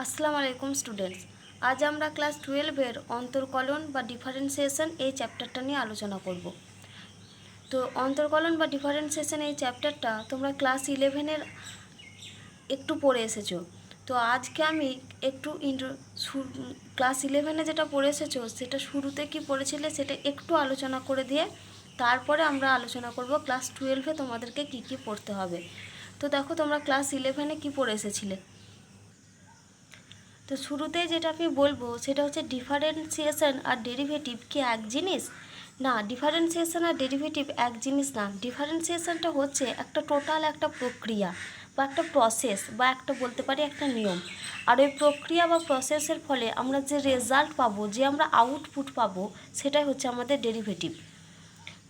আসসালামু আলাইকুম স্টুডেন্টস। আজ আমরা ক্লাস 12-এর অন্তর্কলন বা ডিফারেন্সিয়েশন এই চ্যাপ্টারটা নিয়ে আলোচনা করব। তো অন্তর্কলন বা ডিফারেন্সিয়েশন এই চ্যাপ্টারটা তোমরা ক্লাস 11-এর একটু পড়ে এসেছো। তো আজকে আমি একটু ক্লাস 11-এ যেটা পড়ে এসেছো সেটা শুরুতে কি পড়েছিলে সেটা একটু আলোচনা করে দিয়ে তারপরে আমরা আলোচনা করব ক্লাস 12-এ তোমাদেরকে কি কি পড়তে হবে। তো দেখো তোমরা ক্লাস 11-এ কি পড়ে এসেছিলে। তো শুরুতেই যেটা আমি বলবো সেটা হচ্ছে ডিফারেন্সিয়েশন আর ডেরিভেটিভ কি এক জিনিস? না, ডিফারেন্সিয়েশন আর ডেরিভেটিভ এক জিনিস না। ডিফারেন্সিয়েশনটা হচ্ছে একটা টোটাল একটা প্রক্রিয়া বা একটা প্রসেস বা একটা বলতে পারি একটা নিয়ম। আর ওই প্রক্রিয়া বা প্রসেসের ফলে আমরা যে রেজাল্ট পাবো, যে আমরা আউটপুট পাবো, সেটাই হচ্ছে আমাদের ডেরিভেটিভ।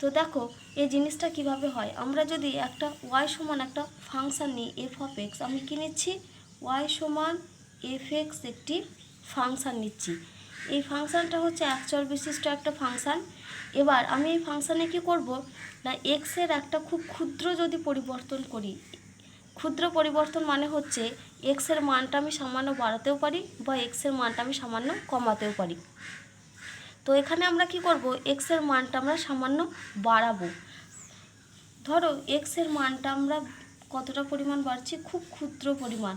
তো দেখো এই জিনিসটা কিভাবে হয়। আমরা যদি একটা ওয়াই সমান একটা ফাংশান নিই এফ অফ এক্স, আমি কী নিচ্ছি? ওয়াই সমান এফ এক্স একটি ফাংশান নিচ্ছি। এই ফাংশানটা হচ্ছে এক চল বিশিষ্ট একটা ফাংশান। এবার আমি এই ফাংশানে কী করব না, এক্সের একটা খুব ক্ষুদ্র যদি পরিবর্তন করি, ক্ষুদ্র পরিবর্তন মানে হচ্ছে এক্সের মানটা আমি সামান্য বাড়াতেও পারি বা এক্সের মানটা আমি সামান্য কমাতেও পারি। তো এখানে আমরা কি করব, এক্সের মানটা আমরা সামান্য বাড়াবো। ধরো এক্সের মানটা আমরা কতটা পরিমাণ বাড়ছি, খুব ক্ষুদ্র পরিমাণ।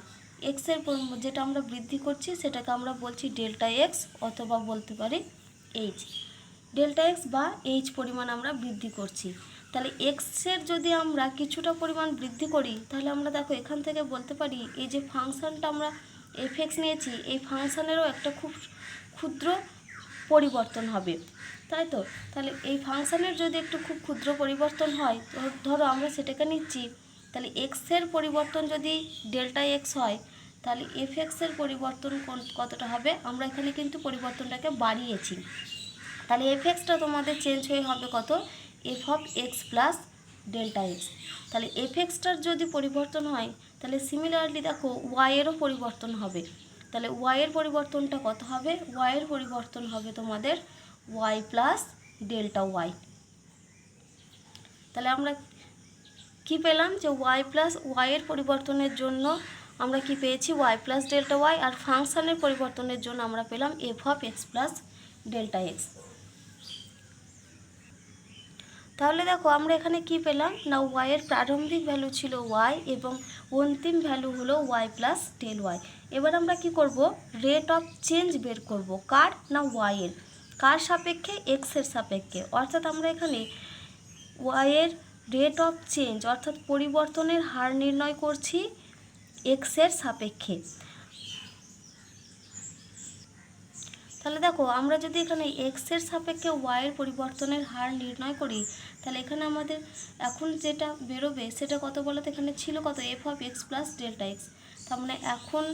এক্সের যেটা আমরা বৃদ্ধি করছি সেটাকে আমরা বলছি ডেল্টা এক্স অথবা বলতে পারি এইচ। ডেল্টা এক্স বা এইচ পরিমাণ আমরা বৃদ্ধি করছি। তাহলে এক্সের যদি আমরা কিছুটা পরিমাণ বৃদ্ধি করি তাহলে আমরা দেখো এখান থেকে বলতে পারি এই যে ফাংশানটা আমরা এফ এক্স নিয়েছি, এই ফাংশানেরও একটা খুব ক্ষুদ্র পরিবর্তন হবে, তাই তো? তাহলে এই ফাংশানের যদি একটু খুব ক্ষুদ্র পরিবর্তন হয়, ধরো আমরা সেটাকে নিচ্ছি, তাহলে এক্সের পরিবর্তন যদি ডেল্টা এক্স হয় তাহলে এফ এক্সের পরিবর্তন কতটা হবে? আমরা এখানে কিন্তু পরিবর্তনটাকে বাড়িয়েছি, তাহলে এফ এক্সটা তোমাদের চেঞ্জ হয়ে হবে কত? F of x plus delta x. তাহলে এফ এক্সটার যদি পরিবর্তন হয় তাহলে সিমিলারলি দেখো ওয়াইয়েরও পরিবর্তন হবে। তাহলে ওয়াইয়ের পরিবর্তনটা কত হবে? ওয়াইয়ের পরিবর্তন হবে তোমাদের ওয়াই প্লাস ডেল্টা ওয়াই। তাহলে আমরা কি পেলাম যে ওয়াই প্লাস ওয়াইয়ের পরিবর্তনের জন্য আমরা কি পেয়েছি? Y plus delta Y. আর ফাংশানের পরিবর্তনের জন্য আমরা পেলাম F of x plus delta x. তাহলে দেখো আমরা এখানে কি পেলাম না, ওয়াইয়ের প্রারম্ভিক ভ্যালু ছিল ওয়াই এবং অন্তিম ভ্যালু হলো ওয়াই প্লাস ডেল ওয়াই। এবার আমরা কি করব, রেট অফ চেঞ্জ বের করব। কার? না ওয়াইয়ের। কার সাপেক্ষে? এক্সের সাপেক্ষে। অর্থাৎ আমরা এখানে ওয়াইয়ের রেট অফ চেঞ্জ অর্থাৎ পরিবর্তনের হার নির্ণয় করছি এক্সের সাপেক্ষে। তাহলে দেখো আমরা যদি এখানে এক্সের সাপেক্ষে ওয়াইয়ের পরিবর্তনের হার নির্ণয় করি তাহলে এখানে আমাদের এখন যেটা বেরোবে সেটা কত বলো তো? এখানে ছিল কত? F of x plus delta x. তার মানে এখন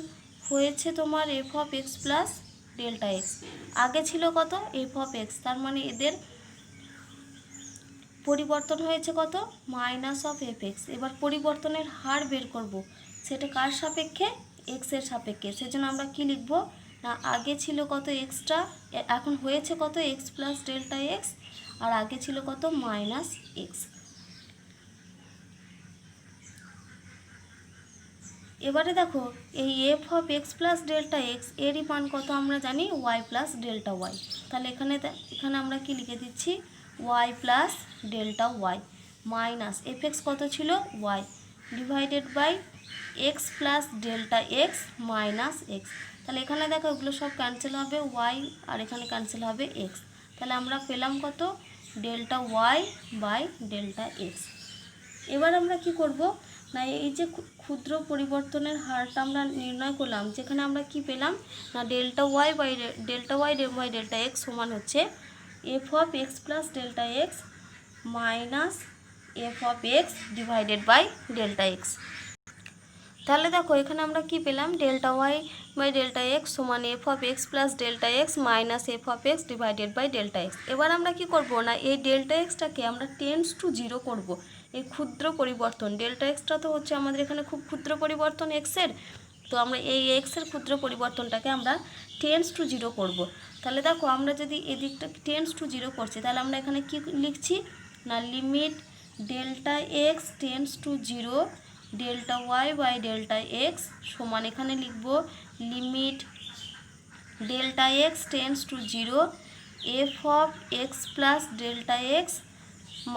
হয়েছে তোমার F of x plus delta x. আগে ছিল কত? F of x. তার মানে এদের পরিবর্তন হয়েছে কত? Minus of F x. এবার পরিবর্তনের হার বের করব, সেটা কার সাপেক্ষে? এক্সের সাপেক্ষে। সেজন্য আমরা কি লিখব না, আগে ছিল কত? এক্সট্রা, এখন হয়েছে কত? এক্স প্লাস ডেল্টা এক্স, আর আগে ছিল কত? Minus X. এবারে দেখো এই F of x plus delta X এরই মান কত আমরা জানি? Y plus delta Y. তাহলে এখানে আমরা কি লিখে দিচ্ছি? Y plus delta Y minus F X কত ছিল? Y divided by X plus delta x minus X. তাহলে এখানে দেখো এগুলো সব ক্যান্সেল হবে, ওয়াই আর এখানে ক্যান্সেল হবে এক্স। তাহলে আমরা পেলাম কত? Delta Y by delta X. এবার আমরা কি করব না, এই যে ক্ষুদ্র পরিবর্তনের হারটা আমরা নির্ণয় করলাম, যেখানে আমরা কি পেলাম না delta Y by delta X সমান হচ্ছে F of x plus delta x minus F of x divided by delta x. তাহলে দেখো এখানে আমরা কি পেলাম? Delta Y by delta X সমান F of x plus delta x minus F of x divided by delta X. এবার আমরা কি করব না, এই ডেল্টা এক্সটাকে আমরা টেন্স টু জিরো করব। এই ক্ষুদ্র পরিবর্তন ডেল্টা এক্সটা তো হচ্ছে আমাদের এখানে খুব ক্ষুদ্র পরিবর্তন এক্সের, তো আমরা এই এক্সের ক্ষুদ্র পরিবর্তনটাকে আমরা টেন্স টু জিরো করব। তাহলে দেখো আমরা যদি এদিকটা টেন্স টু জিরো করছি তাহলে আমরা এখানে কি লিখছি না, limit delta x tends to zero delta Y by delta X সমান এখানে লিখব limit delta x tends to 0 F of x plus delta x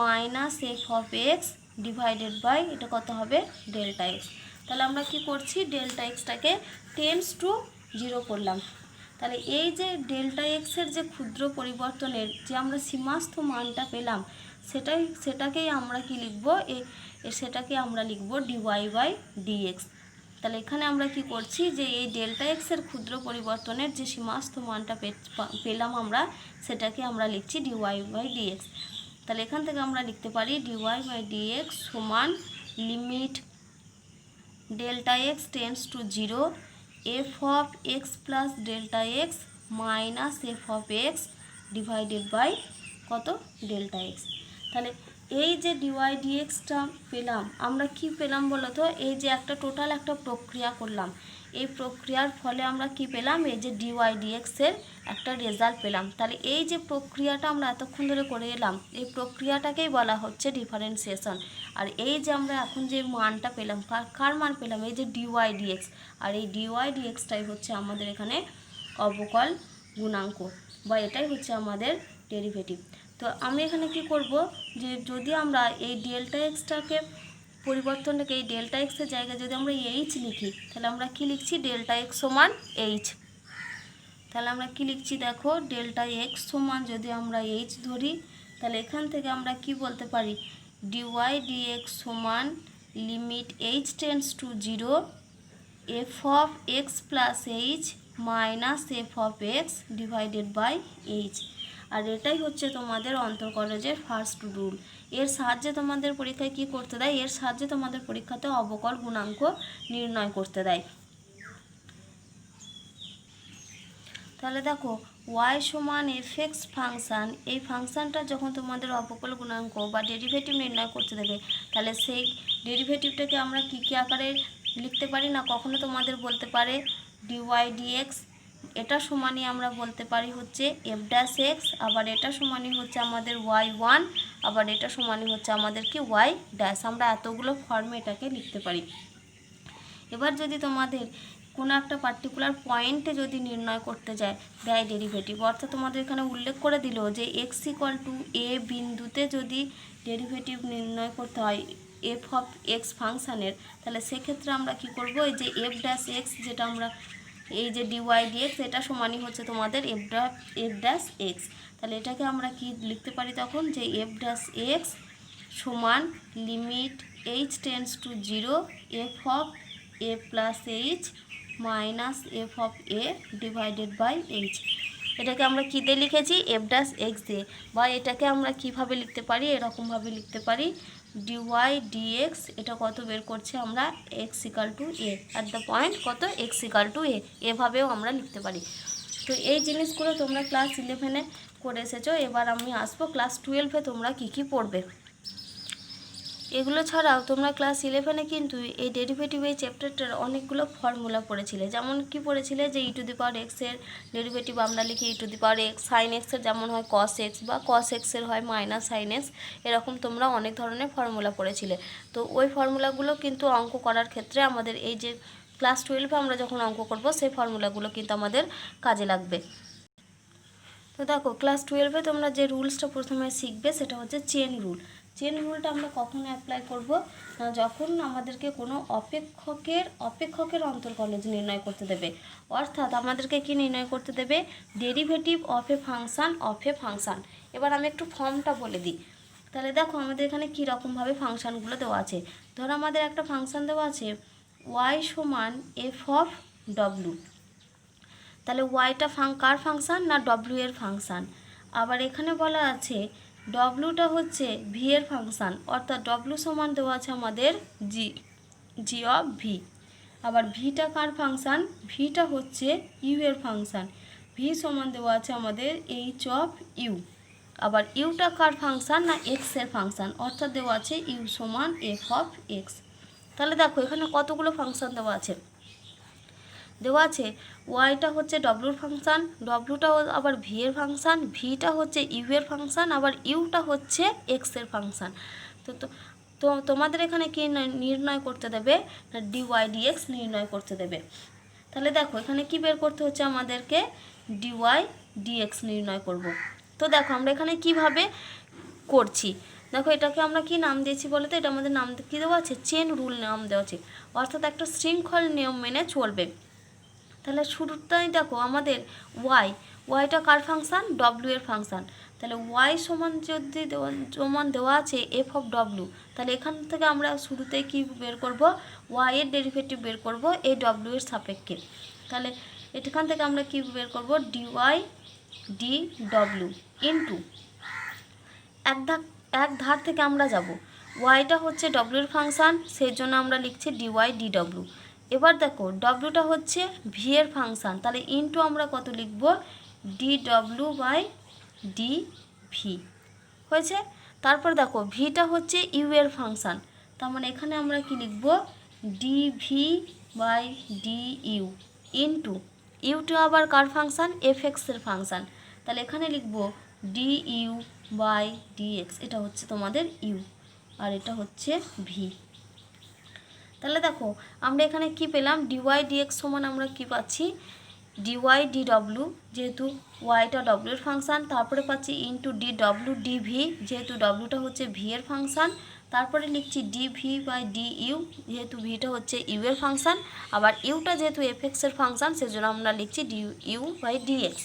minus F of x divided by এটা কত হবে ডেল্টা এক্স। তাহলে আমরা কি করছি ডেল্টা এক্সটাকে টেন্স টু 0 করলাম। তাহলে এই যে ডেল্টা এক্সের যে ক্ষুদ্র পরিবর্তনের যে আমরা সীমাস্থ মানটা পেলাম সেটাকেই আমরা কি লিখব সেটাকে আমরা লিখব ডিওয়াই বাই ডিএক্স। তাহলে এখানে আমরা কি করছি যে এই ডেল্টা এক্সের ক্ষুদ্র পরিবর্তনের যে সীমাস্থ মানটা পেলাম আমরা সেটাকে আমরা লিখছি ডিওয়াই বাই ডিএক্স। তাহলে এখান থেকে আমরা লিখতে পারি ডিওয়াই বাই ডিএক্স সমান limit delta x tends to 0 F of x plus delta x minus F of x divided by কত ডেল্টা এক্স। তাহলে এই যে ডিওয়াই ডিএক্সটা পেলাম আমরা কি পেলাম বলো তো, এই যে একটা টোটাল একটা প্রক্রিয়া করলাম, এই প্রক্রিয়ার ফলে আমরা কি পেলাম এই যে ডিওয়াই ডিএক্সের একটা রেজাল্ট পেলাম। তাহলে এই যে প্রক্রিয়াটা আমরা এতক্ষণ ধরে করে এলাম এই প্রক্রিয়াটাকেই বলা হচ্ছে ডিফারেন্সিয়েশন। আর এই যে আমরা এখন যে মানটা পেলাম কার মান পেলাম এই যে ডিওয়াই ডিএক্স, আর এই ডিওয়াই ডিএক্সটাই হচ্ছে আমাদের এখানে অবকল গুণাঙ্ক বা এটাই হচ্ছে আমাদের ডেরিভেটিভ। তো আমি এখানে কি করব যে যদি আমরা এই ডেল্টা এক্সটাকে পরিবর্তনটাকে এই ডেল্টা এক্সের জায়গায় যদি আমরা এইচ লিখি তাহলে আমরা কি লিখছি ডেল্টা এক্স সমান এইচ। তাহলে আমরা কি লিখছি দেখো ডেল্টা এক্স সমান যদি আমরা এইচ ধরি তাহলে এখান থেকে আমরা কি বলতে পারি ডিওয়াই ডিএক্স সমান limit H tends to 0 F of x plus H minus F of x divided by H. আর এটাই হচ্ছে তোমাদের অন্তর্কলজের ফার্স্ট রুল। এর সাহায্যে তোমাদের পরীক্ষায় কি করতে দেয়, এর সাহায্যে তোমাদের পরীক্ষাতে অবকল গুণাঙ্ক নির্ণয় করতে দেয়। তাহলে দেখো ওয়াই সমান এফ এক্স ফাংশান, এই ফাংশানটা যখন তোমাদের অবকল গুণাঙ্ক বা ডেরিভেটিভ নির্ণয় করতে দেবে তাহলে সেই ডেরিভেটিভটাকে আমরা কী কী আকারে লিখতে পারি না, কখনো তোমাদের বলতে পারে ডিওয়াই ডিএক্স, এটা সমানই আমরা বলতে পারি হচ্ছে এফ ড্যাশ এক্স, আবার এটা সমানই হচ্ছে আমাদের ওয়াই ওয়ান, আবার এটা সমানই হচ্ছে আমাদের কি ওয়াই ড্যাশ। আমরা এতগুলো ফর্মে এটাকে লিখতে পারি। এবার যদি তোমাদের কোনো একটা পার্টিকুলার পয়েন্টে যদি নির্ণয় করতে যায় দেয় ডেরিভেটিভ, অর্থাৎ তোমাদের এখানে উল্লেখ করে দিল যে এক্স ইকুয়াল টু এ বিন্দুতে যদি ডেরিভেটিভ নির্ণয় করতে হয় এফ অফ এক্স ফাংশানের, তাহলে সেক্ষেত্রে আমরা কি করব এই যে এফ ড্যাশ এক্স যেটা আমরা এই যে ডিওয়াই ডিএক্স এটা সমানই হচ্ছে তোমাদের এফ ড্যাশ এক্স। তাহলে এটাকে আমরা কি লিখতে পারি তখন যে এফ ড্যাশ এক্স সমান limit H tends to 0 F of a plus H minus F of a divided by h. এটাকে আমরা কী দিয়ে লিখেছি এফ ড্যাশ এক্স দিয়ে, বা এটাকে আমরা কিভাবে লিখতে পারি এরকমভাবে লিখতে পারি ডিওয়াই ডিএক্স এটা কত বের করছে আমরা x equal to A at the point কত এক্স ইকাল টু এ, এভাবেও আমরা লিখতে পারি। তো এই জিনিসগুলো তোমরা ক্লাস 11-এ করে এসেছো। এবার আমি আসবো ক্লাস 12-এ তোমরা কী কী পড়বে। এগুলো ছাড়াও তোমরা ক্লাস 11-এ কিন্তু এই ডেরিভেটিভ এই চ্যাপ্টারটার অনেকগুলো ফর্মুলা পড়েছিলে। যেমন কি পড়েছিলে যে ই টু দি পাওয়ার এক্সের ডেরিভেটিভ আমরা লিখি E to the power X, sine এক্সের যেমন হয় কস এক্স বা কস এক্সের হয় মাইনাস সাইন এক্স, এরকম তোমরা অনেক ধরনের ফর্মুলা পড়েছিলে। তো ওই ফর্মুলাগুলো কিন্তু অঙ্ক করার ক্ষেত্রে আমাদের এই যে ক্লাস 12-এ আমরা যখন অঙ্ক করব সেই ফর্মুলাগুলো কিন্তু আমাদের কাজে লাগবে। তো দেখো ক্লাস 12-এ তোমরা যে রুলসটা প্রথমে শিখবে সেটা হচ্ছে চেন রুল। চেন রুলটা আমরা কখন অ্যাপ্লাই করব না যখন আমাদেরকে কোনো অপেক্ষকের অন্তর্কলজ নির্ণয় করতে দেবে, অর্থাৎ আমাদেরকে কি নির্ণয় করতে দেবে ডেরিভেটিভ অফ এ ফাংশান। এবার আমি একটু ফর্মটা বলে দিই। তাহলে দেখো আমাদের এখানে কী রকমভাবে ফাংশানগুলো দেওয়া আছে। ধরো আমাদের একটা ফাংশান দেওয়া আছে ওয়াই সমান এফ অফ ডব্লু, তাহলে ওয়াইটা কার ফাংশান না ডব্লু এর ফাংশান। আবার এখানে বলা আছে ডব্লুটা হচ্ছে ভি এর ফাংশান, অর্থাৎ ডব্লু সমান দেওয়া আছে আমাদের জি অফ ভি। আবার ভিটা কার ফাংশান, ভিটা হচ্ছে ইউ এর ফাংশান, ভি সমান দেওয়া আছে আমাদের এইচ অফ ইউ। আবার ইউটা কার ফাংশান না এক্স এর ফাংশান, অর্থাৎ দেওয়া আছে ইউ সমান এফ অফ এক্স। তাহলে দেখো এখানে কতগুলো ফাংশান দেওয়া আছে ওয়াইটা হচ্ছে ডব্লুর ফাংশান, ডব্লুটা আবার ভি এর ফাংশান, ভিটা হচ্ছে ইউ এর ফাংশান, আবার ইউটা হচ্ছে এক্স এর ফাংশান। তো তো তোমাদের এখানে কি নির্ণয় করতে দেবে না ডিওয়াই ডিএক্স নির্ণয় করতে দেবে। তাহলে দেখো এখানে কি বের করতে হচ্ছে আমাদেরকে, ডিওয়াই ডিএক্স নির্ণয় করব। তো দেখো আমরা এখানে কিভাবে করছি, দেখো এটাকে আমরা কি নাম দিয়েছি বলো তো, এটা আমাদের নাম কী দেওয়া আছে, চেন রুল নাম দেওয়া আছে, অর্থাৎ একটা শৃঙ্খল নিয়ম মেনে চলবে। তাহলে শুরুটাই দেখো আমাদের ওয়াইটা কার ফাংশান, ডব্লিউ এর ফাংশান। তাহলে ওয়াই সমান যদি সমান দেওয়া আছে এফ অফ ডব্লিউ, তাহলে এখান থেকে আমরা শুরুতেই কি বের করব, ওয়াই এর ডেরিভেটিভ বের করব এই ডব্লিউ এর সাপেক্ষে। তাহলে এখান থেকে আমরা কি বের করব, ডিওয়াই ডি ডব্লিউ ইন্টু এক ধার থেকে আমরা যাব, ওয়াইটা হচ্ছে ডব্লিউ এর ফাংশান, সেই জন্য আমরা লিখছি ডিওয়াই ডি ডব্লিউ। এবার দেখো ডব্লিউটা হচ্ছে ভি এর ফাংশান, তাহলে ইন্টু আমরা কত লিখব, ডি ডব্লিউ বাই ডি ভি হয়েছে। তারপর দেখো ভিটা হচ্ছে ইউ এর ফাংশান, তার মানে এখানে আমরা কি লিখব, d v by d u into ইউটা আবার কার ফাংশান, এফ এক্স এর ফাংশান, তাহলে এখানে লিখব d u by d x, এটা হচ্ছে তোমাদের ইউ আর এটা হচ্ছে ভি। তাহলে দেখো আমরা এখানে কি পেলাম, ডিওয়াই ডিএক্স সমান আমরা কি পাচ্ছি, ডিওয়াই ডি ডব্লিউ, যেহেতু ওয়াইটা ডব্লিউর ফাংশান, তারপরে পাচ্ছি ইন্টু ডি ডব্লিউ ডি ভি, যেহেতু ডব্লিউটা হচ্ছে ভি এর ফাংশান, তারপরে লিখছি d v by d u, যেহেতু ভিটা হচ্ছে ইউ এর ফাংশান, আবার ইউটা যেহেতু এফ এক্সের ফাংশান সেজন্য আমরা লিখছি d u by d x.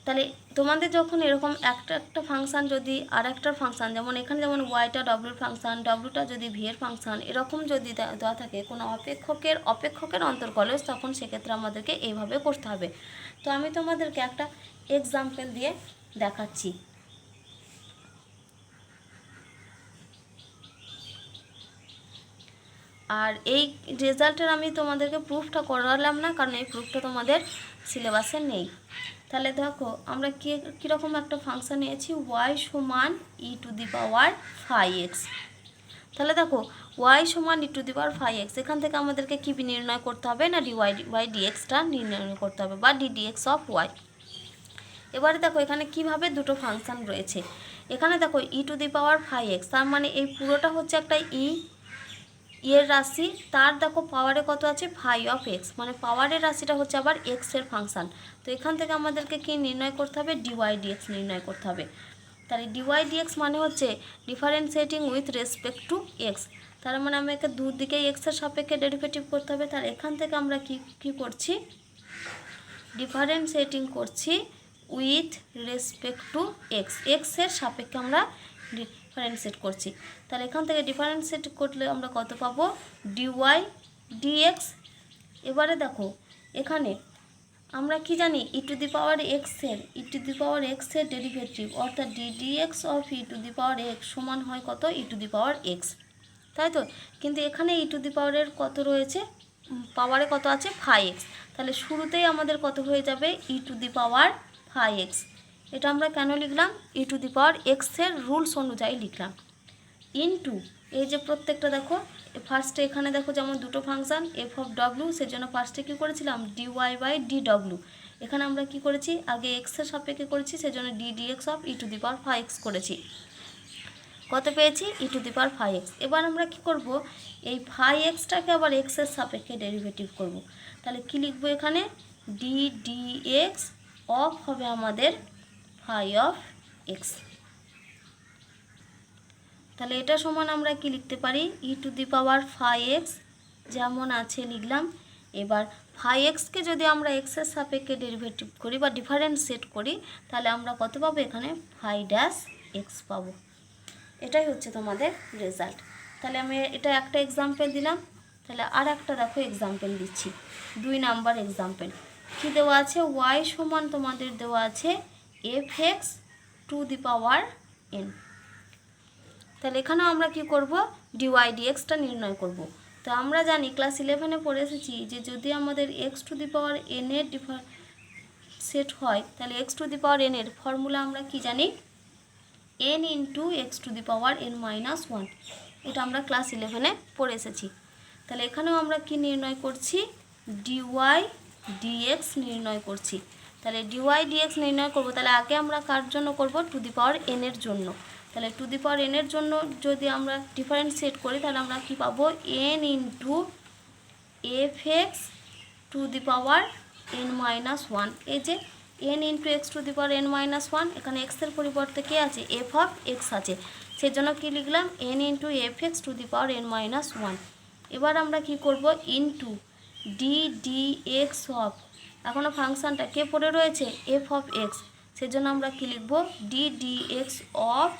তাহলে তোমাদের যখন এরকম একটা ফাংশান যদি আর একটার ফাংশান, যেমন এখানে যেমন ওয়াইটা ডব্লিউর ফাংশান, ডব্লিউটা যদি ভি এর ফাংশান, এরকম যদি দেওয়া থাকে কোনো অপেক্ষকের অন্তর্কলজ, তখন সেক্ষেত্রে আমাদেরকে এইভাবে করতে হবে। তো আমি তোমাদেরকে একটা এক্সাম্পল দিয়ে দেখাচ্ছি। আর এই রেজাল্টের আমি তোমাদেরকে প্রুফটা করালাম না, কারণ এই প্রুফটা তোমাদের সিলেবাসে নেই। তাহলে দেখো আমরা কীরকম একটা ফাংশান নিয়েছি, ওয়াই সমান ই টু দি পাওয়ার 5x। তাহলে দেখো ওয়াই সমান ই টু দি পাওয়ার 5x, এখান থেকে আমাদেরকে কী নির্ণয় করতে হবে না ডিওয়াই বাই ডিএক্সটা নির্ণয় করতে হবে, বা ডিএক্স অফ ওয়াই। এবারে দেখো এখানে কিভাবে দুটো ফাংশান রয়েছে, এখানে দেখো ই টু দি পাওয়ার 5x, তার মানে এই পুরোটা হচ্ছে একটা এর রাশি, তার দেখো পাওয়ারে কত আছে 5 মানে পাওয়ারের রাশিটা হচ্ছে আবার এক্স এর ফাংশান। তো এখান থেকে আমাদেরকে কি নির্ণয় করতে হবে, ডিওয়াই ডিএক্স নির্ণয় করতে হবে। তাহলে ডিওয়াই ডিএক্স মানে হচ্ছে differentiating with respect to x, তার মানে আমাকে দুদিকে এক্সের সাপেক্ষে ডেরিভেটিভ করতে হবে। তাহলে এখান থেকে আমরা কি করছি, ডিফারেন্সিয়েটিং করছি উইথ রেসপেক্ট টু এক্সের সাপেক্ষে আমরা ডিফারেন্সিয়েট করছি। তাহলে এখান থেকে ডিফারেন্সিয়েট করলে আমরা কত পাবো, ডিওয়াই ডিএক্স। এবারে দেখো এখানে আমরা কি জানি, ই টু দি পাওয়ার এক্সের ডেরিভেটিভ অর্থাৎ d x of e to the power x সমান হয় কত, ই টু দি পাওয়ার এক্স, তাই তো। কিন্তু এখানে ই টু দি পাওয়ারের কত রয়েছে, পাওয়ারে কত আছে 5x, তাহলে শুরুতেই আমাদের কত হয়ে যাবে, ই টু দি পাওয়ার 5x। এটা আমরা কেন লিখলাম, ই টু দি পাওয়ার এক্সের রুলস অনুযায়ী লিখলাম, ইনটু এই যে প্রত্যেকটা দেখো ফার্স্টে এখানে দেখো যেমন দুটো ফাংশান এফ অফ ডব্লিউ, সেজন্য ফার্স্টে কী করেছিলাম, ডিওয়াই বাই ডি ডব্লিউ। এখানে আমরা কি করেছি, আগে এক্সের সাপেক্ষে করেছি, সেজন্য d x of e to the power 5x করেছি। কত পেয়েছি, ই টু দি পাওয়ার 5x। এবার আমরা কি করব, এই 5xটাকে আবার এক্সের সাপেক্ষে ডেরিভেটিভ করব। তাহলে কি লিখব, এখানে ডিএক্স অফ হবে আমাদের 5x। তাহলে এটা সমান আমরা কি লিখতে পারি, ই টু দি পাওয়ার 5x যেমন আছে লিখলাম। এবার 5xকে যদি আমরা এক্সের সাপেক্ষে ডেরিভেটিভ করি বা ডিফারেন্সিয়েট করি, তাহলে আমরা কত পাবো, এখানে 5-x পাবো। এটাই হচ্ছে তোমাদের রেজাল্ট। তাহলে আমি এটা একটা এক্সাম্পল দিলাম, তাহলে আর একটা দেখো এক্সাম্পল দিচ্ছি, 2 নাম্বার এক্সাম্পল। কি দেওয়া আছে, ওয়াই সমান তোমাদের দেওয়া আছে fx two the power n। তাহলে এখানেও আমরা কি করব, ডিওয়াই ডিএক্সটা নির্ণয় করব। তো আমরা জানি ক্লাস 11-এ পড়ে এসেছি যে যদি আমাদের x to the power n এর সেট হয়, তাহলে x to the power n এর ফর্মুলা আমরা কি জানি, n into X to the power n-1। এটা আমরা ক্লাস 11-এ পড়ে এসেছি। তাহলে এখানেও আমরা কি নির্ণয় করছি, ডিওয়াই ডিএক্স নির্ণয় করছি। তাহলে ডিওয়াই ডিএক্স নির্ণয় করব, তাহলে আগে আমরা কার জন্য করব, টু দি পাওয়ার n এর জন্য। তাহলে টু দি পাওয়ার এনের জন্য যদি আমরা ডিফারেন্সিয়েট করি তাহলে আমরা কি পাবো, N into F X to the power N minus one. এই যে N into X to the power N minus one, এখানে এক্সের পরিবর্তে কে আছে, এফ অফ এক্স আছে, সেজন্য কি লিখলাম, N into F X to the power N minus one. এবার আমরা কি করব, into D D x of, এখনও ফাংশানটা কে পড়ে রয়েছে, এফ অফ এক্স, সেজন্য আমরা কি লিখব, D D x of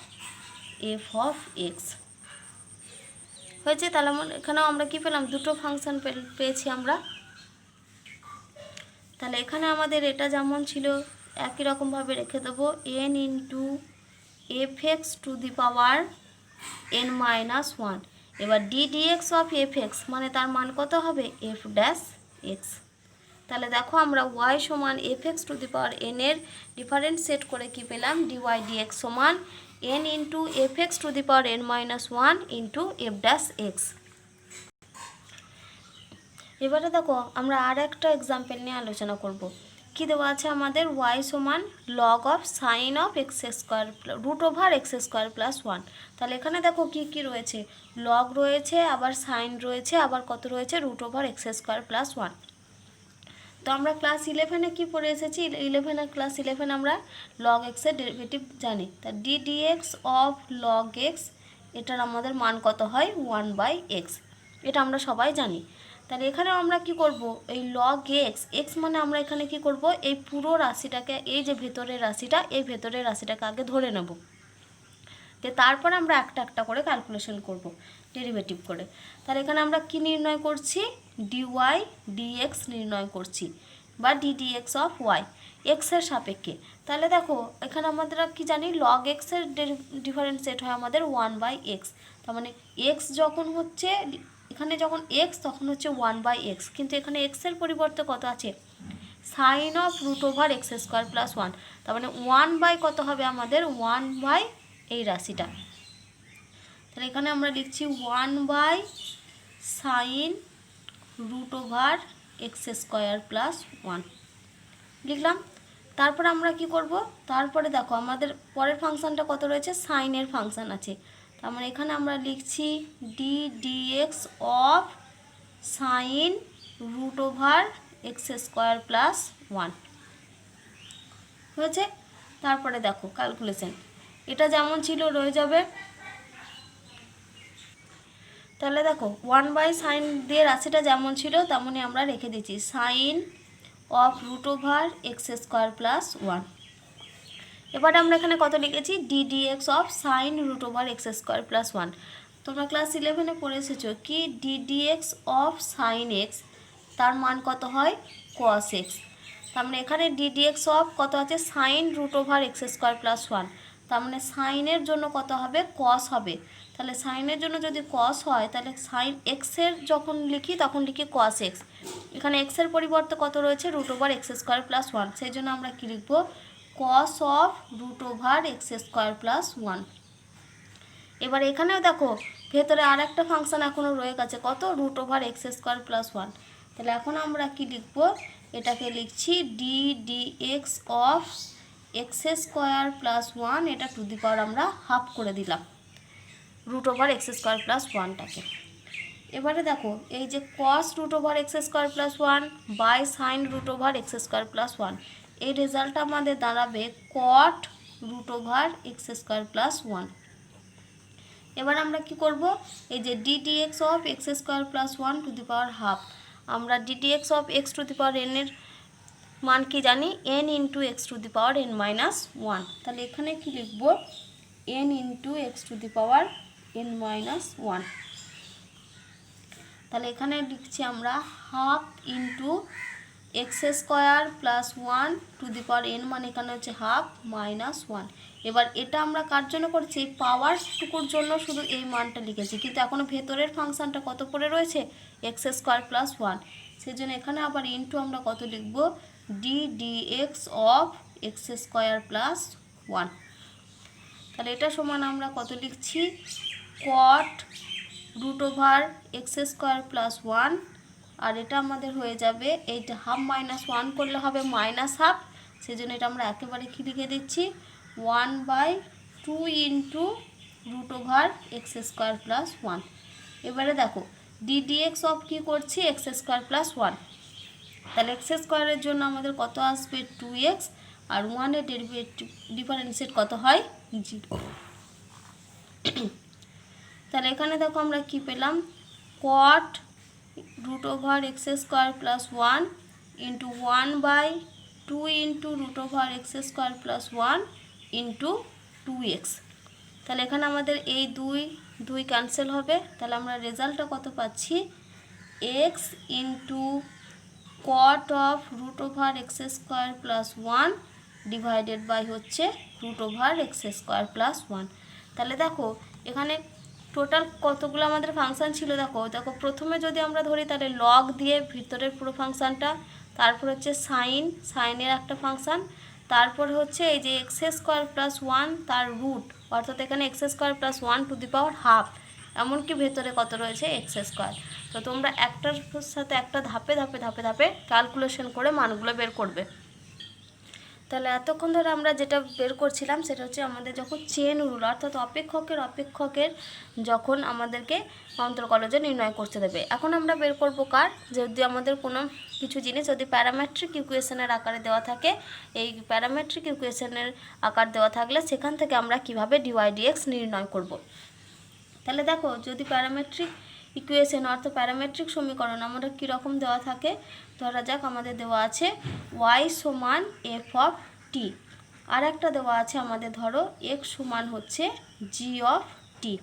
F of x হয়েছে। তাহলে এখানেও আমরা কি পেলাম, দুটো ফাংশান পেয়েছি আমরা। তাহলে এখানে আমাদের এটা যেমন ছিল একই রকমভাবে রেখে দেবো, N into F X to the power N minus one. এবার D D x of F X মানে তার মান কত হবে, এফ ড্যাশ এক্স। তাহলে দেখো আমরা ওয়াই সমান F X to the power N এর ডিফারেন্স সেট করে কি পেলাম, ডিওয়াই ডি এক্স সমান N into F X to the power N minus one into F dash x. এবারে দেখো আমরা আর একটা এক্সাম্পল নিয়ে আলোচনা করব। কি দেওয়া আছে আমাদের, ওয়াই সমান log of sine of x square root over x square plus one. তাহলে এখানে দেখো কি কি রয়েছে, লগ রয়েছে, আবার সাইন রয়েছে, আবার কত রয়েছে, root over x square plus one. তো আমরা ক্লাস 11-এ কী পড়ে এসেছি, ক্লাস 11 আমরা লগ এক্সের ডেরিভেটিভ জানি। তা D D x of log x, এটার আমাদের মান কত হয়, 1/x, এটা আমরা সবাই জানি। তাহলে এখানে আমরা কি করব, এই লগ এক্স, এক্স মানে আমরা এখানে কি করব, এই পুরো রাশিটাকে, এই যে ভেতরের রাশিটা, এই ভেতরের রাশিটাকে আগে ধরে নেব, তো তারপর আমরা একটা একটা করে ক্যালকুলেশন করব ডেরিভেটিভ করে। তাহলে এখানে আমরা কি নির্ণয় করছি, ডিওয়াই ডিএক্স নির্ণয় করছি, বা ডিডিএক্স অফ ওয়াই, এক্সের সাপেক্ষে। তাহলে দেখো এখানে আমরা কি জানি, লগ এক্সের ডিফারেন্সিয়েট হয় আমাদের 1/x, তার মানে এক্স যখন হচ্ছে, এখানে যখন এক্স তখন হচ্ছে 1/x, কিন্তু এখানে এক্সের পরিবর্তে কত আছে, sine of root over x square plus one, তার মানে 1/ কত হবে আমাদের, 1/ এই রাশিটা। তাহলে এখানে আমরা লিখছি 1/ sine root over x square plus one লিখলাম। তারপর আমরা কি করব, তারপরে দেখো আমাদের পরের ফাংশানটা কত রয়েছে, সাইনের ফাংশান আছে, তার মানে এখানে আমরা লিখছি D D x of sine root over x square plus one হয়েছে। তারপরে দেখো ক্যালকুলেশন, এটা যেমন ছিল রয়ে যাবে। তাহলে দেখো 1/ সাইন দিয়ে রাশিটা যেমন ছিল তেমনই আমরা রেখে দিচ্ছি, sine of root over x square plus one. এবারে আমরা এখানে কত লিখেছি, d D x of sine root over x square plus one. তোমরা ক্লাস 11-এ পড়ে এসেছো কি, d D x of sine x, তার মান কত হয়, কস এক্স। তার মানে এখানে ডি ডি এক্স অফ কত আছে, sine root over x square plus one, তার মানে সাইনের জন্য কত হবে, কস হবে। তাহলে সাইনের জন্য যদি কস হয়, তাহলে সাইন এক্সের যখন লিখি তখন লিখি কস এক্স, এখানে এক্সের পরিবর্তে কত রয়েছে, root over x square plus one, সেই জন্য আমরা কী লিখব, cos of root over x square plus one. এবার এখানেও দেখো ভেতরে আর একটা ফাংশান এখনও রয়ে গেছে, কত, root over x square plus one. তাহলে এখন আমরা কি লিখব, এটাকে লিখছি D D x of x square plus one, এটা টু দি পাওয়ার আমরা হাফ করে দিলাম root over x square plus ওয়ানটাকে। এবারে দেখো এই যে cos root over x square plus one by sine root over x square plus one, এই রেজাল্টটা আমাদের দাঁড়াবে cot root over x square plus one. এবার আমরা কি করব, এই যে D D x of x square plus one to the power half, আমরা D D x of X to the power N এর মান কি জানি, N into X to the power N minus one. তাহলে এখানে কি লিখব, N into X to the power N minus one. তাহলে এখানে লিখছি আমরা half into X square plus one to the power N, মানে এখানে হচ্ছে হাফ মাইনাস ওয়ান। এবার এটা আমরা কার জন্য করছি, এই পাওয়ারটুকুর জন্য শুধু এই মানটা লিখেছি, কিন্তু এখনও ভেতরের ফাংশানটা কত পড়ে রয়েছে, এক্স স্কোয়ার প্লাস ওয়ান, সেই জন্য এখানে আবার ইন্টু আমরা কত লিখব, D D x of x square plus one. তাহলে এটা সমান আমরা কত লিখছি, cot root over x square plus one, আর এটা আমাদের হয়ে যাবে, এইটা হাফ মাইনাস ওয়ান করলে হবে মাইনাস হাফ, সেই জন্য এটা আমরা একেবারে কি লিখে দিচ্ছি, 1/2 2 into root over x square plus 1। এবারে দেখো ডিডিএক্স অফ কী করছি এক্স স্কোয়ার প্লাস 1, তাহলে এক্স স্কোয়ারের জন্য আমাদের কত আসবে 2x, আর 1-এর ডেরিভেটিভ ডিফারেন্সিয়েট কত হয় 0। তাহলে এখানে দেখো আমরা কি পেলাম, cot root over x square plus 1 into 1/2 into root over x square plus 1 into 2x। তাহলে এখানে আমাদের এই দুই ক্যান্সেল হবে, তাহলে আমরা রেজাল্টটা কত পাচ্ছি, x into cot of root over x square plus 1 divided by হচ্ছে root over x square plus 1। তাহলে দেখো এখানে টোটাল কতগুলো আমাদের ফাংশান ছিল, দেখো প্রথমে যদি আমরা ধরি তাহলে লগ দিয়ে ভিতরের পুরো ফাংশানটা, তারপর হচ্ছে সাইনের একটা ফাংশান, তারপর হচ্ছে এই যে এক্স স্কোয়ার প্লাস 1 তার রুট, অর্থাৎ এখানে x square plus 1 two the power half, এমনকি ভেতরে কত রয়েছে এক্স স্কোয়ার। তো তোমরা একটার সাথে একটা ধাপে ধাপে ধাপে ধাপে ক্যালকুলেশন করে মানগুলো বের করবে। তাহলে এতক্ষণ ধরে আমরা যেটা বের করছিলাম সেটা হচ্ছে আমাদের যখন চেন রুল, অর্থাৎ অপেক্ষকের যখন আমাদেরকে অন্তর্কলজ নির্ণয় করতে দেবে। এখন আমরা বের করব কার, যদি আমাদের কোনো কিছু জিনিস যদি প্যারামেট্রিক ইকুয়েশনের আকারে দেওয়া থাকে, এই প্যারামেট্রিক ইকুয়েশনের আকার দেওয়া থাকলে সেখান থেকে আমরা কিভাবে ডিওয়াই/ডিএক্স নির্ণয় করব। তাহলে দেখো যদি প্যারামেট্রিক ইকুয়েশন অর্থাৎ প্যারামেট্রিক সমীকরণ আমরা কীরকম দেওয়া থাকে, ধরা যাক আমাদের দেওয়া আছে y সমান এফ অফ টি, আর একটা দেওয়া আছে আমাদের ধরো x সমান হচ্ছে জি অফ টি।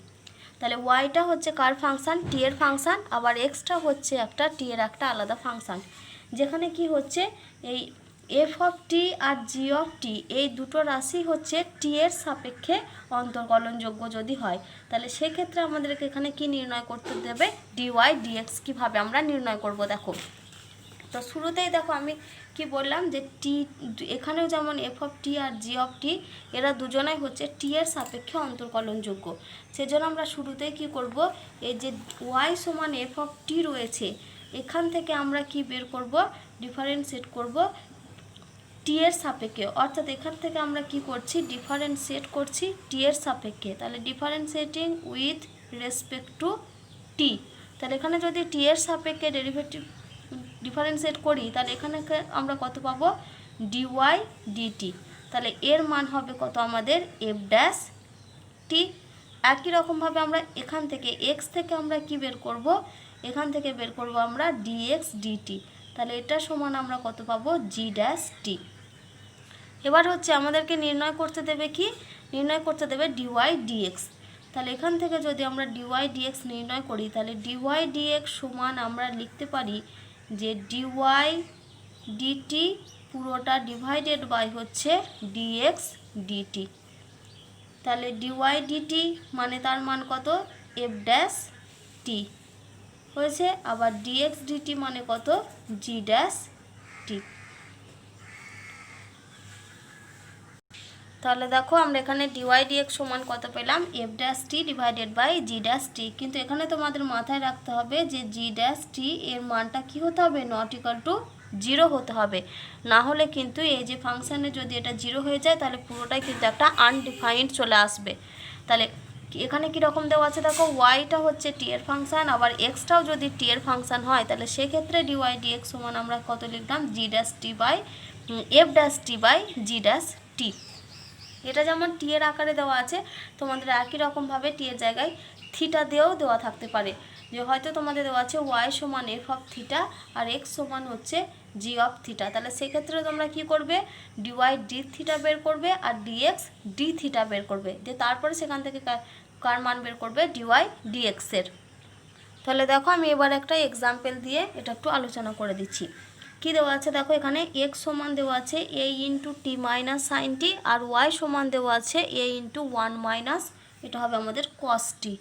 তাহলে ওয়াইটা হচ্ছে কার ফাংশান, টি এর ফাংশান, আবার এক্সটা হচ্ছে একটা টি এর একটা আলাদা ফাংশান, যেখানে কি হচ্ছে এই এফ অফ টি আর জি অফ টি এই দুটো রাশি হচ্ছে টি এর সাপেক্ষে অন্তর্কলনযোগ্য যদি হয়, তাহলে সেক্ষেত্রে আমাদেরকে এখানে কি নির্ণয় করতে দেবে, ডিওয়াই/ডিএক্স কীভাবে আমরা নির্ণয় করব। দেখো তো শুরুতেই দেখো আমি কি বললাম যে টি, এখানেও যেমন এফ অফ টি আর জি অফ টি এরা দুজনাই হচ্ছে টি এর সাপেক্ষে অন্তর্কলনযোগ্য, সেজন্য আমরা শুরুতেই কি করব, এই যে ওয়াই সমান এফ অফ টি রয়েছে এখান থেকে আমরা কি বের করব, ডিফারেন্সিয়েট করব টি এর সাপেক্ষে, অর্থাৎ এখান থেকে আমরা কি করছি, ডিফারেন্সিয়েট করছি টি এর সাপেক্ষে। তাহলে ডিফারেন্সিয়েটিং উইথ রেসপেক্ট টু টি, তাহলে এখানে যদি টি এর সাপেক্ষে ডেরিভেটিভ ডিফারেন্সিয়েট করি তাহলে এখানে আমরা কত পাবো, ডিওয়াই/ডিটি। তাহলে এর মান হবে কত আমাদের এফ ড্যাশ টি। একই রকমভাবে আমরা এখান থেকে এক্স থেকে আমরা কি বের করব, এখান থেকে বের করব আমরা ডিএক্স/ডিটি, তাহলে এটা সমান আমরা কত পাবো, জি ড্যাশ টি। এবার হচ্ছে আমাদেরকে নির্ণয় করতে দেবে কি, নির্ণয় করতে দেবে ডিওয়াই/ডিএক্স। তাহলে এখান থেকে যদি আমরা ডিওয়াই/ডিএক্স নির্ণয় করি তাহলে ডিওয়াই/ডিএক্স সমান আমরা লিখতে পারি যে ডিওয়াই/ডিটি পুরোটা ডিভাইডেড বাই হচ্ছে ডিএক্স/ডিটি। তাহলে ডিওয়াই/ডিটি মানে তার মান কত, এফ ড্যাশ টি হয়েছে, আবার ডিএক্স/ডিটি মানে কত, জি ড্যাশ টি। তাহলে দেখো আমরা এখানে ডিওয়াই/ডিএক্স সমান কত পেলাম, F dash T divided by G dash T. কিন্তু এখানে তোমাদের মাথায় রাখতে হবে যে জি ড্যাশ টি এর মানটা কি হতে হবে, নট ইকুয়াল টু 0 হতে হবে, না হলে কিন্তু এই যে ফাংশানে যদি এটা 0 হয়ে যায় তাহলে পুরোটাই কিন্তু একটা আনডিফাইন্ড চলে আসবে। তাহলে এখানে কীরকম দেওয়া আছে দেখো, ওয়াইটা হচ্ছে টি এর ফাংশান, আবার এক্সটাও যদি টি এর ফাংশান হয় তাহলে সেক্ষেত্রে ডিওয়াই/ডিএক্স সমান আমরা কত লিখলাম, G dash T by F dash T by G dash T. এটা যেমন টি এর আকারে দেওয়া আছে, তোমাদের একই রকমভাবে টি এর জায়গায় থিটা দিয়েও দেওয়া থাকতে পারে, যে হয়তো তোমাদের দেওয়া আছে ওয়াই সমান এফ অফ থিটা আর এক্স সমান হচ্ছে জি অফ থিটা, তাহলে সেক্ষেত্রে তোমরা কি করবে, ডিওয়াই/ডি থিটা বের করবে আর ডিএক্স/ডি থিটা বের করবে, যে তারপরে সেখান থেকে কার মান বের করবে, ডিওয়াই/ডিএক্সের। তাহলে দেখো আমি এবার একটা এক্সাম্পল দিয়ে এটা একটু আলোচনা করে দিচ্ছি। কি দেওয়া আছে দেখো, এখানে এক্স সমান দেওয়া আছে এ ইন্টু টি মাইনাস সাইন টি, আর ওয়াই সমান দেওয়া আছে এ ইন্টু 1 মাইনাস, এটা হবে আমাদের কস টি।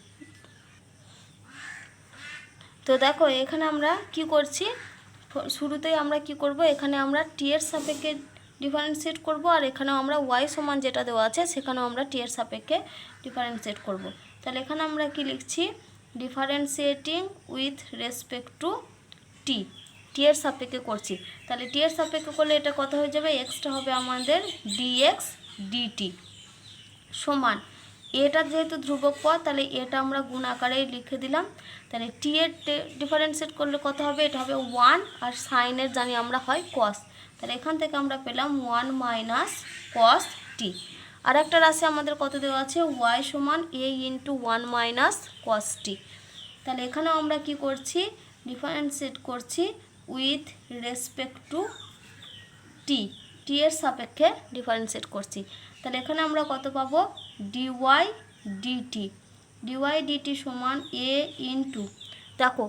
তো দেখো এখানে আমরা কি করছি, শুরুতেই আমরা কি করব, এখানে আমরা টি এর সাপেক্ষে ডিফারেন্সিয়েট করব, আর এখানেও আমরা ওয়াই সমান যেটা দেওয়া আছে সেখানেও আমরা টি এর সাপেক্ষে ডিফারেন্সিয়েট করব। তাহলে এখানে আমরা কি লিখছি, ডিফারেন্সিয়েটিং উইথ রেসপেক্ট টু টি, টি এর সাপেক্ষে করছি, তাহলে টি এর সাপেক্ষে করলে এটা কত হয়ে যাবে, এক্সটা হবে আমাদের ডিএক্স/ডিটি সমান এটা যেহেতু ধ্রুবক পদ, তাহলে এটা আমরা গুণ আকারেই লিখে দিলাম। তাহলে টি এর ডিফারেন্সিয়েট করলে কত হবে? এটা হবে 1, আর সাইনের জানি আমরা হয় কস। তাহলে এখান থেকে আমরা পেলাম 1 মাইনাস কস টি। আর একটা রাশি আমাদের কত দেওয়া আছে? ওয়াই সমান এ ইন্টু 1 মাইনাস কস টি। তাহলে এখানেও আমরা কি করছি? ডিফারেন্সিয়েট করছি উইথ রেসপেক্ট টু টি, টি এর সাপেক্ষে ডিফারেন্সিয়েট করছি। তাহলে এখানে আমরা কত পাবো? ডিওয়াই ডিটি, ডিওয়াই ডিটি সমান এ ইন্টু, দেখো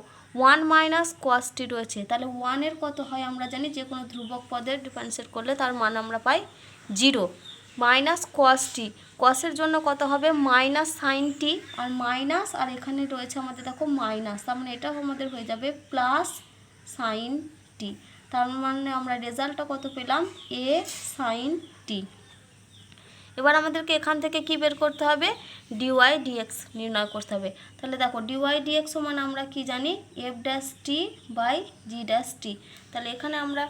1 মাইনাস কস টি রয়েছে, তাহলে 1 এর কত হয় আমরা জানি, যে কোনো ধ্রুবক পদের ডিফারেন্সিয়েট করলে তার মান আমরা পাই 0, মাইনাস কস টি, কসের জন্য কত হবে? মাইনাস সাইন টি, আর মাইনাস, আর এখানে রয়েছে আমাদের দেখো মাইনাস, তার মানে এটা আমাদের হয়ে যাবে প্লাস সাইন টি। তার মানে আমরা রেজাল্টটা কত পেলাম? এ সাইন টি। এবার আমাদেরকে এখান থেকে কি বের করতে হবে? ডিওয়াই ডিএক্স নির্ণয় করতে হবে। তাহলে দেখো ডিওয়াই ডিএক্স সমান আমরা কি জানি? F dash T by G dash T. তাহলে এখানে আমরা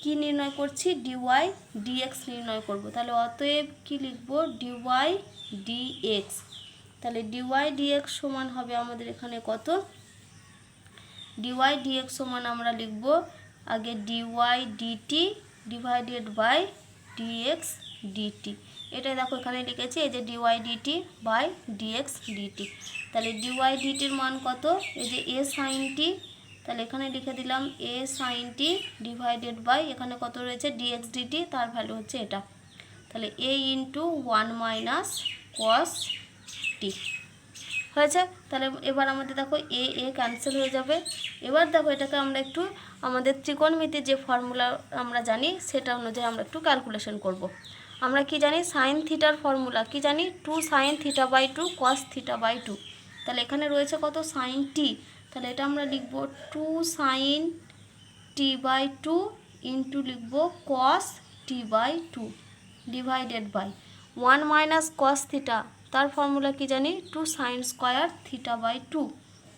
কি নির্ণয় করছি? ডিওয়াই ডিএক্স নির্ণয় করব। তাহলে অতএব কি লিখব? D y d x. তাহলে ডিওয়াই ডিএক্স সমান হবে আমাদের এখানে কত? ডিওয়াই ডিএক্স সমান আমরা লিখব আগে d y d t divided by d x d t. এটাই দেখো এখানে লিখেছি, এই যে d y d t by d x d t. তাহলে ডিওয়াই ডিটির মান কত? এই যে এ সাইন টি, তাহলে এখানে লিখে দিলাম এ সাইন টি ডিভাইডেড বাই এখানে কত রয়েছে? ডিএক্স ডিটি, তার ভ্যালু হচ্ছে এটা। তাহলে এ ইন্টু 1 মাইনাস কস টি হয়েছে। তাহলে এবার আমাদের দেখো এ এ ক্যান্সেল হয়ে যাবে। এবার দেখো এটাকে আমরা একটু আমাদের ত্রিকোণমিতির যে ফর্মুলা আমরা জানি সেটা অনুযায়ী আমরা একটু ক্যালকুলেশন করব। আমরা কি জানি? সাইন থিটার ফর্মুলা কি জানি? 2 sine theta by 2 cos theta by 2। তাহলে এখানে রয়েছে কত? সাইন টি, তাহলে এটা আমরা লিখব 2 সাইন টি বাই 2 ইন্টু লিখব cos T by 2 divided by 1 minus cos theta, তার ফর্মুলা কি জানি? 2 সাইন স্কোয়ার থিটা বাই 2।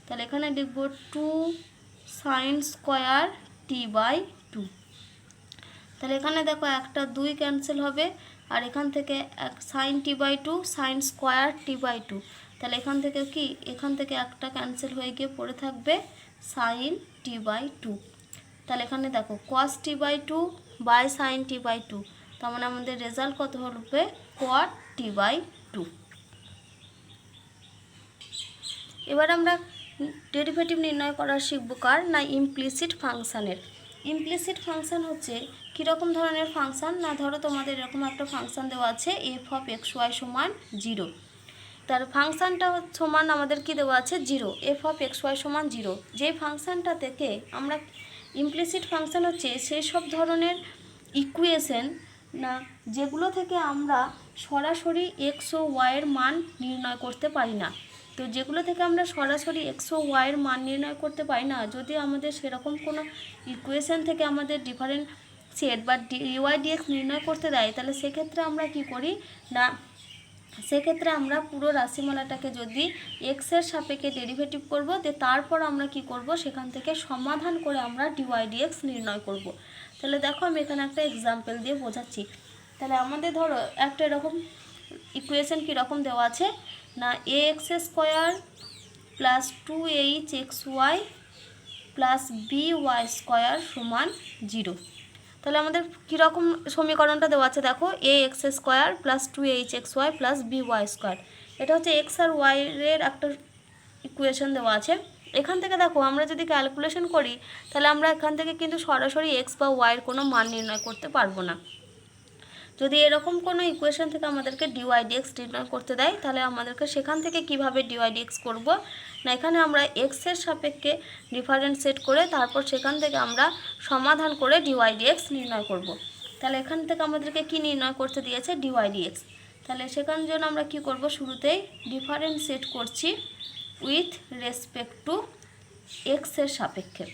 তাহলে এখানে লিখব 2 সাইন স্কোয়ার টি বাই 2। তাহলে এখানে দেখো একটা 2 ক্যান্সেল হবে, আর এখান থেকে sine T by 2 sine square t by 2। তাহলে এখান থেকে কি? এখান থেকে একটা ক্যান্সেল হয়ে গিয়ে পড়ে থাকবে সাইন টি বাই 2। তাহলে এখানে দেখো cos T by 2 by sine T by 2, তার মানে আমাদের রেজাল্ট কত হবে? Cot T by 2। এবার আমরা ডেরিভেটিভ নির্ণয় করা শিখব কার? না ইমপ্লিসিট ফাংশানের। ইমপ্লিসিট ফাংশান হচ্ছে কীরকম ধরনের ফাংশান? না ধরো তোমাদের এরকম একটা ফাংশান দেওয়া আছে এফ অফ এক্স ওয়াই সমান 0, তার ফাংশানটা সমান আমাদের কি দেওয়া আছে? 0, এফ অফ এক্স ওয়াই সমান 0। যেই ফাংশানটা থেকে আমরা ইমপ্লিসিট ফাংশান হচ্ছে সেই সব ধরনের ইকুয়েশন না যেগুলো থেকে আমরা সরাসরি এক্স ও ওয়াইয়ের মান নির্ণয় করতে পারি না। তো যেগুলো থেকে আমরা সরাসরি এক্স ও ওয়াইয়ের মান নির্ণয় করতে পারি না, যদি আমাদের সেরকম কোনো ইকুয়েশন থেকে আমাদের ডিফারেন্সিয়েট বা ডিওয়াই ডিএক্স নির্ণয় করতে দেয়, তাহলে সেক্ষেত্রে আমরা কি করি না, সেক্ষেত্রে আমরা পুরো রাশিমালাটাকে যদি এক্সের সাপেক্ষে ডেরিভেটিভ করব, তারপর আমরা কি করব? সেখান থেকে সমাধান করে আমরা ডিওয়াই ডিএক্স নির্ণয় করব। তাহলে দেখো আমি এখানে একটা এক্সাম্পল দিয়ে বোঝাচ্ছি। তাহলে আমাদের ধরো একটা এরকম ইকুয়েশন কীরকম দেওয়া আছে না A X square plus 2h X Y plus B Y square সমান 0। তাহলে আমাদের কীরকম সমীকরণটা দেওয়া আছে দেখো, A X square plus 2h X Y plus B Y square, এটা হচ্ছে এক্স আর ওয়াইয়ের একটা ইকুয়েশন দেওয়া আছে। এখান থেকে দেখো আমরা যদি ক্যালকুলেশন করি তাহলে আমরা এখান থেকে কিন্তু সরাসরি এক্স বা ওয়াইয়ের কোনো মান নির্ণয় করতে পারবো না। যদি এরকম কোনো ইকুয়েশন থেকে আমাদেরকে ডিওয়াই ডিএক্স নির্ণয় করতে দেয়, তাহলে আমাদেরকে সেখান থেকে কিভাবে ডিওয়াই ডিএক্স করব না, এখানে আমরা এক্সের সাপেক্ষে ডিফারেন্সিয়েট করে তারপর সেখান থেকে আমরা সমাধান করে ডিওয়াই ডিএক্স নির্ণয় করব। তাহলে এখান থেকে আমাদেরকে কি নির্ণয় করতে দিয়েছে? D y d x. তাহলে সেখান জন্য আমরা কি করব? শুরুতেই ডিফারেন্সিয়েট করছি উইথ রেসপেক্ট টু এক্সের সাপেক্ষে,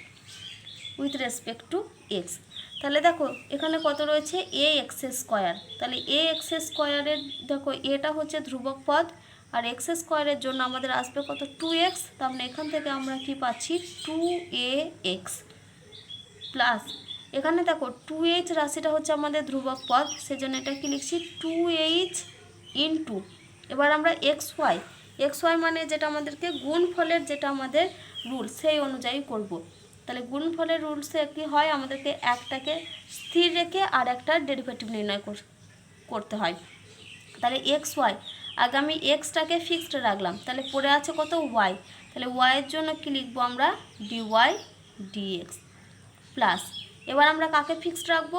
উইথ রেসপেক্ট টু এক্স। তাহলে দেখো এখানে কত রয়েছে? এ এক্স স্কোয়ার। তাহলে এ এক্স স্কোয়ারের দেখো এটা হচ্ছে ধ্রুবক পদ, আর এক্স স্কোয়ারের জন্য আমাদের আসবে কত? 2x। তার মানে এখান থেকে আমরা কি পাচ্ছি? 2ax প্লাস এখানে দেখো 2h রাশিটা হচ্ছে আমাদের ধ্রুবক পদ, সেজন্য এটা কি লিখছি? 2h ইন্টু এবার আমরা এক্স ওয়াই মানে যেটা আমাদেরকে গুণফলের যেটা আমাদের রুল সেই অনুযায়ী করব। তাহলে গুণফলের রুলসে কী হয়, আমাদেরকে একটাকে স্থির রেখে আর একটা ডেরিভেটিভ নির্ণয় করতে হয়। তাহলে এক্স ওয়াই, আগে আমি এক্সটাকে ফিক্সড রাখলাম, তাহলে পড়ে আছে কত ওয়াই, তাহলে ওয়াইয়ের জন্য কী লিখবো আমরা ডিওয়াই ডিএক্স প্লাস, এবার আমরা কাকে ফিক্সড রাখবো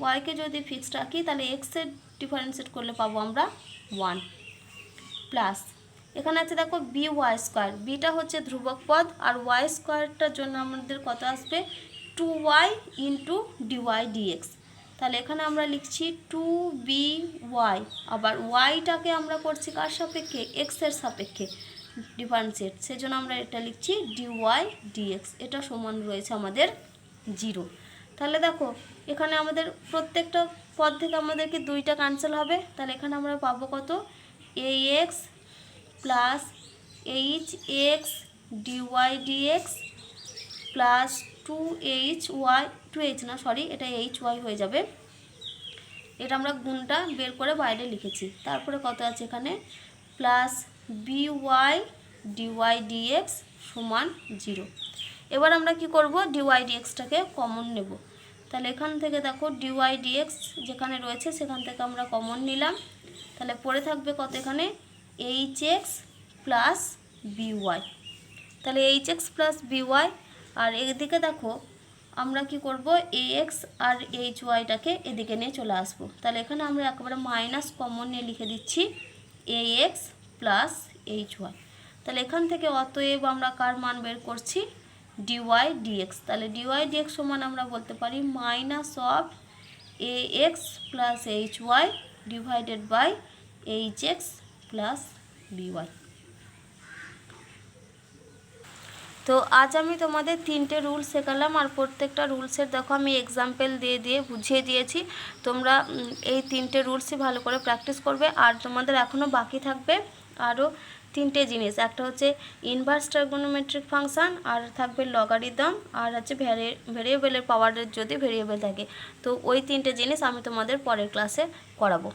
ওয়াইকে যদি ফিক্সড রাখি তাহলে এক্সের ডিফারেন্সিয়েট করলে পাবো আমরা 1 প্লাস, এখানে আছে দেখো বি ওয়াই স্কোয়ার, বিটা হচ্ছে ধ্রুবক পদ আর ওয়াই স্কোয়ারটার জন্য আমাদের কত আসবে 2y ইন্টু ডিওয়াই ডিএক্স। তাহলে এখানে আমরা লিখছি 2by, আবার ওয়াইটাকে আমরা করছি কার সাপেক্ষে এক্সের সাপেক্ষে ডিফারেন্সিয়েট, সেজন্য আমরা এটা লিখছি ডিওয়াই ডিএক্স, এটা সমান রয়েছে আমাদের 0। তাহলে দেখো এখানে আমাদের প্রত্যেকটা পদ থেকে আমাদেরকে 2টা ক্যান্সেল হবে, তাহলে এখানে আমরা পাবো কত ax plus h x d y d x plus 2h না সরি এটা hy হয়ে যাবে, এটা আমরা গুণটা বের করে বাইরে লিখেছি। তারপরে কত আছে এখানে প্লাস by ডিওয়াই ডিএক্স সমান 0। এবার আমরা কি করব ডিওয়াই ডিএক্সটাকে কমন নেব, তাহলে এখান থেকে দেখো ডিওয়াই ডিএক্স যেখানে রয়েছে সেখান থেকে আমরা কমন নিলাম, তাহলে পড়ে থাকবে কত এখানে hx প্লাস by, তাহলে hx প্লাস by, আর এদিকে দেখো আমরা কি করব ax আর hyটাকে এদিকে নিয়ে চলে আসবো, তাহলে এখানে আমরা একেবারে মাইনাস কমন নিয়ে লিখে দিচ্ছি ax প্লাস hy, তাহলে এখান থেকে অতএব আমরা কার মান বের করছি ডিওয়াই ডিএক্স, তাহলে ডিওয়াই ডিএক্স সমান আমরা বলতে পারি minus of ax plus hy divided by hx plus by। তো আজ আমি তোমাদের 3টে রুলস শেখালাম, আর প্রত্যেকটা রুলসের দেখো আমি এক্সাম্পল দিয়ে বুঝিয়ে দিয়েছি, তোমরা এই 3টে রুলসই ভালো করে প্র্যাকটিস করবে। আর তোমাদের এখনও বাকি থাকবে আরও 3টে জিনিস, একটা হচ্ছে ইনভার্স ট্রাইগোনোমেট্রিক ফাংশান, আর থাকবে লগারিদম, আর হচ্ছে ভেরিয়েবলের পাওয়ারের যদি ভেরিয়েবল থাকে, তো ওই 3টে জিনিস আমি তোমাদের পরের ক্লাসে করাবো।